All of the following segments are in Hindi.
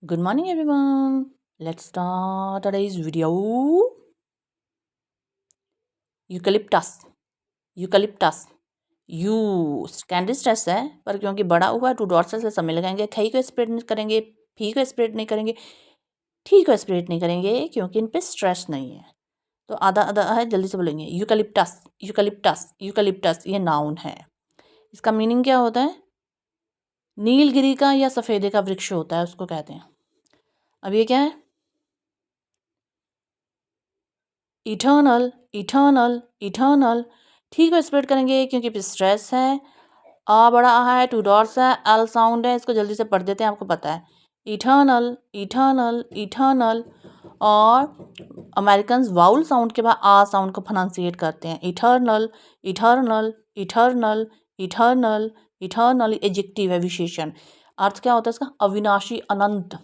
Good morning, everyone. Let's start today's video. Eucalyptus. Eucalyptus. You candy stress है, पर क्योंकि बड़ा हुआ है टू डॉट्स से सब मिल जाएंगे। खई को स्प्रेड नहीं करेंगे, फी को स्प्रेड नहीं करेंगे, ठी को स्प्रेड नहीं करेंगे क्योंकि इन पे स्ट्रेस नहीं है। तो आधा आधा है, जल्दी से बोलेंगे। यूकलिप्टस, यूकलिप्टस, यूकलिप्टस ये नाउन है। इसका मीनिंग क्या होता है? नीलगिरी का या सफ़ेदे का वृक्ष होता है, उसको कहते हैं। अब ये क्या है? Eternal, eternal, eternal. ठीक है, स्प्रेड करेंगे क्योंकि स्ट्रेस है। आ बड़ा आ है, टू डॉट्स है, एल साउंड है, इसको जल्दी से पढ़ देते हैं, आपको पता है। Eternal, eternal, eternal. और अमेरिकन वाउल साउंड के बाद आ साउंड को प्रोनाउंसिएट करते हैं। Eternal, eternal, eternal, eternal, eternal adjective है, विशेषण। अर्थ क्या होता है इसका? अविनाशी, अनंत।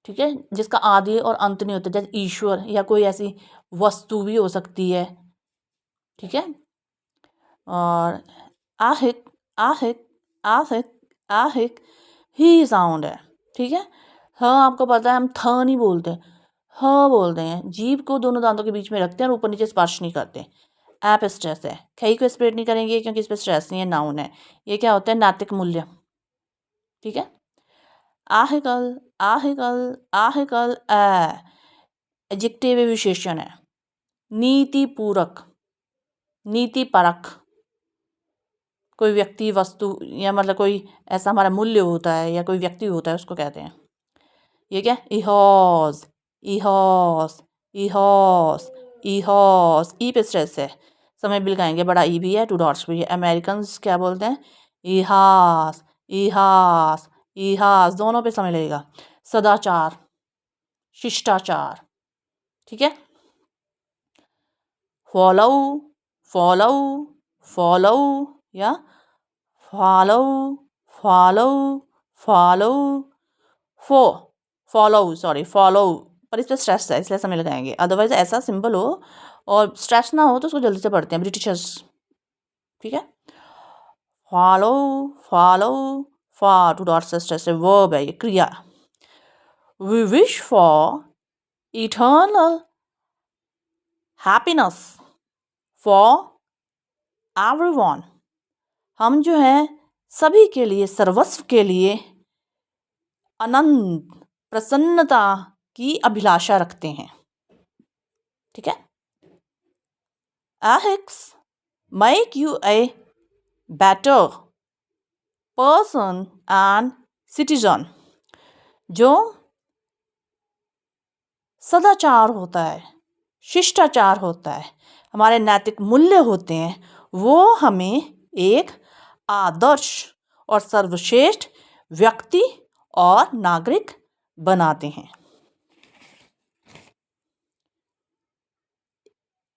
ठीक है, जिसका आदि और अंत नहीं होता, जैसे ईश्वर या कोई ऐसी वस्तु भी हो सकती है। ठीक है। और आहिक, आहिक, आहिक, आहिक ही साउंड है। ठीक है। हाँ, आपको पता है हम थ नहीं बोलते, ह बोलते हैं। जीभ को दोनों दांतों के बीच में रखते हैं और ऊपर नीचे स्पर्श नहीं करते। ऐप स्ट्रेस है। खई को स्प्रेड नहीं करेंगे क्योंकि इस पर स्ट्रेस नहीं है, नाउन है। ये क्या होता है? नैतिक मूल्य। ठीक है। आहिकल, आहिकल, आहिकल एडजेक्टिव विशेषण है। नीति पूरक, नीति परक। कोई व्यक्ति, वस्तु या मतलब कोई ऐसा हमारा मूल्य होता है या कोई व्यक्ति होता है, उसको कहते हैं। ये क्या? इहॉस, इहॉस, इहॉस, इहॉस। ई पे स्ट्रेस है, समय बिलगाएंगे, बड़ा ई भी है, टू डॉट्स भी है। अमेरिकन क्या बोलते हैं? इहास, इहास, इहास, दोनों पे समय लगेगा। सदाचार, शिष्टाचार। ठीक है। फॉलो, फॉलो, फॉलो या follow, follow, follow, follow, sorry, follow. पर इस पर स्ट्रेस है, इसलिए समय लगाएंगे। अदरवाइज ऐसा सिंपल हो और स्ट्रेस ना हो तो उसको जल्दी से पढ़ते हैं ब्रिटिशर्स। ठीक है। Follow, follow, for, two dots से स्ट्रेस है, वर्ब है, ये क्रिया। We wish for eternal happiness for everyone. हम जो है सभी के लिए, सर्वस्व के लिए अनंत प्रसन्नता की अभिलाषा रखते हैं। ठीक है। Ethics make you a better person and citizen। जो सदाचार होता है, शिष्टाचार होता है, हमारे नैतिक मूल्य होते हैं, वो हमें एक आदर्श और सर्वश्रेष्ठ व्यक्ति और नागरिक बनाते हैं।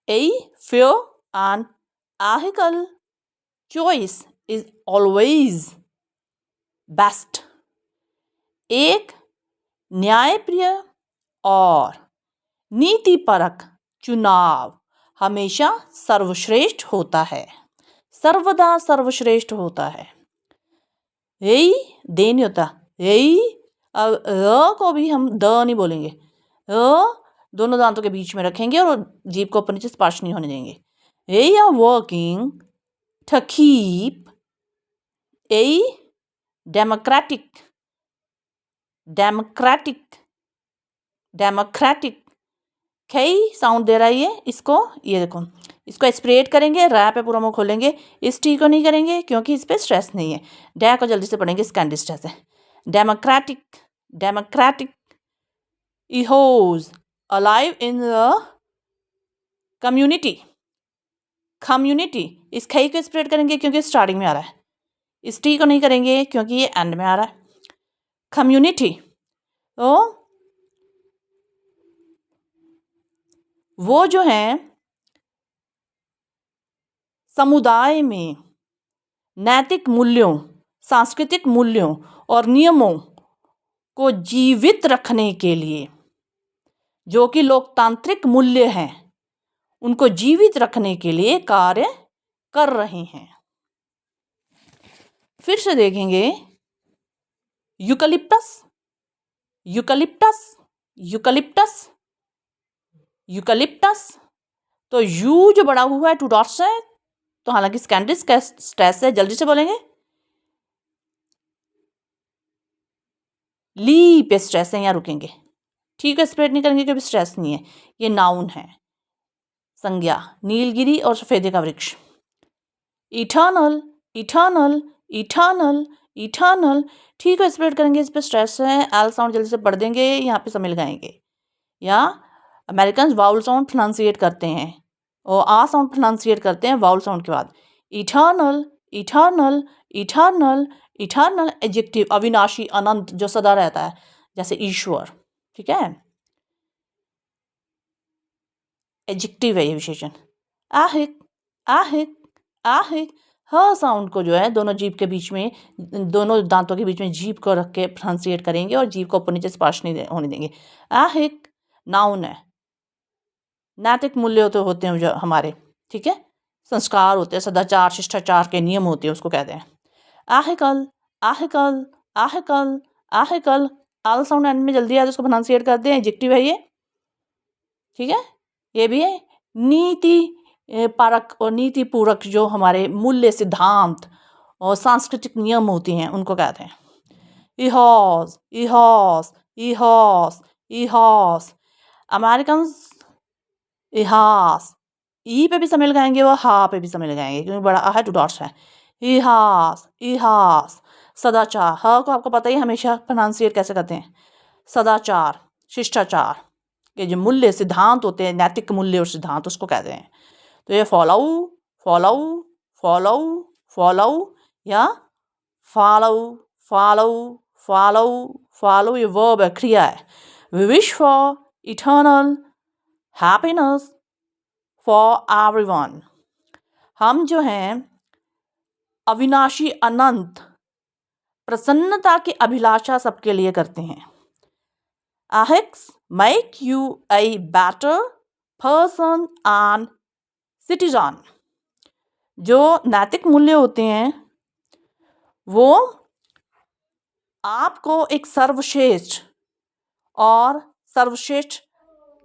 A fair and ethical choice is always best। एक न्यायप्रिय और नीतिपरक चुनाव हमेशा सर्वश्रेष्ठ होता है, सर्वदा सर्वश्रेष्ठ होता है। यही दे नहीं होता, यही को भी हम द नहीं बोलेंगे, दोनों दांतों के बीच में रखेंगे और जीभ को ऊपर नीचे स्पर्श नहीं होने देंगे। यही are working to keep a democratic, democratic, democratic. कई साउंड दे रहा है ये, इसको, ये देखो, इसको स्प्रेड करेंगे, रै पे पूरा मुंह खोलेंगे। इस टी को नहीं करेंगे क्योंकि इस पे स्ट्रेस नहीं है। डै को जल्दी से पढ़ेंगे, स्कैंडी स्ट्रेस है। Democratic, democratic. इहोज alive in the community, community. इस खई को स्प्रेड करेंगे क्योंकि स्टार्टिंग में आ रहा है। इस टी को नहीं करेंगे क्योंकि ये एंड में आ रहा है। कम्युनिटी, तो वो जो है समुदाय में नैतिक मूल्यों, सांस्कृतिक मूल्यों और नियमों को जीवित रखने के लिए, जो कि लोकतांत्रिक मूल्य हैं, उनको जीवित रखने के लिए कार्य कर रहे हैं। फिर से देखेंगे, यूकलिप्टस, यूकलिप्टस, यूकलिप्टस, यूकलिप्टस। तो यू जो बड़ा हुआ है 2 डॉट्स है, तो हालांकि सेकेंडरी स्ट्रेस है, जल्दी से बोलेंगे। ली पे स्ट्रेस है, यहाँ रुकेंगे, ठीक है, स्प्रेड नहीं करेंगे क्योंकि स्ट्रेस नहीं है। ये नाउन है, संज्ञा, नीलगिरी और सफेदे का वृक्ष। इटर्नल, इटर्नल, इटर्नल, इटर्नल, ठीक है, स्प्रेड करेंगे, इस पे स्ट्रेस है, एल साउंड जल्दी से पढ़ देंगे, यहाँ पे सब मिल गाएंगे। या अमेरिकन वाउल साउंड प्रोनाउंसिएट करते हैं और आ साउंड प्रोनाउंसिएट करते हैं वाउल साउंड के बाद। Eternal, eternal, eternal, eternal, adjective, अविनाशी, अनंत, जो सदा रहता है, जैसे ईश्वर, ठीक है, एडजेक्टिव है ये विशेषण। आहिक, आहिक, आहिक, ह साउंड को जो है दोनों जीभ के बीच में, दोनों दांतों के बीच में जीभ को रख के प्रोनाउंसिएट करेंगे और जीभ को ऊपर नीचे स्पर्श नहीं होने देंगे। आहिक नाउन है, नैतिक मूल्य तो होते हैं जो हमारे, ठीक है, संस्कार होते हैं, सदाचार, शिष्टाचार के नियम होते हैं, उसको कहते हैं। आहिकल, आहिकल, आहिकल, आहिकल, आल साउंड एंड में जल्दी आज उसको प्रोनाउंसिएट करते हैं, एडजेक्टिव है ये, ठीक है, ये भी है। नीति परक और नीति पूरक जो हमारे मूल्य, सिद्धांत और सांस्कृतिक नियम होते हैं, उनको कहते हैं। इतिहास, इतिहास, इतिहास, इतिहास, अमेरिकन इतिहास, ई पे भी समय लगाएंगे, वो हा पे भी समय लगाएंगे क्योंकि बड़ा आ है, 2 डॉट्स है। इतिहास, इतिहास, सदाचार, ह को आपको पता ही हमेशा प्रोनाउंसिएट कैसे करते हैं, सदाचार, शिष्टाचार के जो मूल्य सिद्धांत होते हैं, नैतिक मूल्य और सिद्धांत, उसको कहते हैं। तो ये फॉलो, फॉलो, फॉलो, फॉलो या फॉलो, फॉलो, फॉलो, फॉलो, ये वर्ब है, क्रिया है। We wish for eternal happiness for everyone, हम जो हैं अविनाशी, अनंत प्रसन्नता की अभिलाषा सबके लिए करते हैं। Ethics make you a better person and citizen, जो नैतिक मूल्य होते हैं वो आपको एक सर्वश्रेष्ठ और सर्वश्रेष्ठ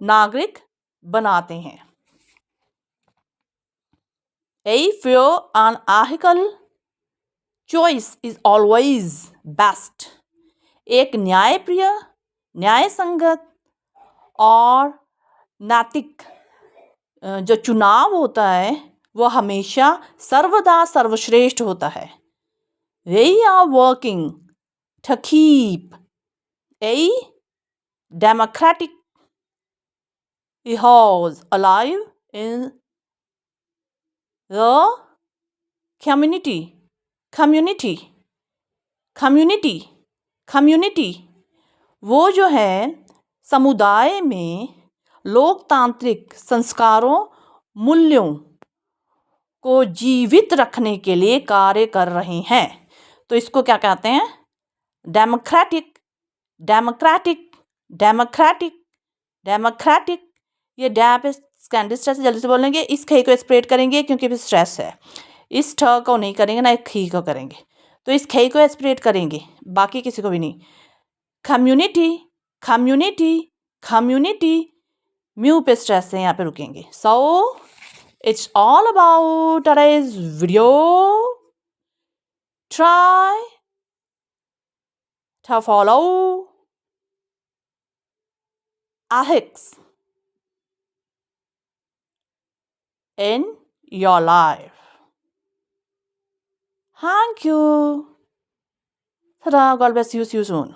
नागरिक बनाते हैं। A fair and ethical choice is always best, एक न्यायप्रिय, न्याय संगत और नैतिक जो चुनाव होता है वो हमेशा सर्वदा सर्वश्रेष्ठ होता है। They are working to keep a democratic cause alive in the community, community, community, community, वो जो है समुदाय में लोकतांत्रिक संस्कारों, मूल्यों को जीवित रखने के लिए कार्य कर रहे हैं। तो इसको क्या कहते हैं, डेमोक्रेटिक, डेमोक्रेटिक, डेमोक्रेटिक, डेमोक्रेटिक। ये डै पे सेकेंडरी स्ट्रेस जल्दी से बोलेंगे, इस खई को स्प्रेड करेंगे क्योंकि भी स्ट्रेस है, इस ठ को नहीं करेंगे ना, एक खी को करेंगे, तो इस खई को स्प्रेड करेंगे, बाकी किसी को भी नहीं। कम्युनिटी, कम्युनिटी, कम्युनिटी, म्यू पे स्ट्रेस है, यहाँ पे रुकेंगे। सो it's all about today's video. Try to follow ethics in your life. Thank you. Ta-da, God bless you. See you soon.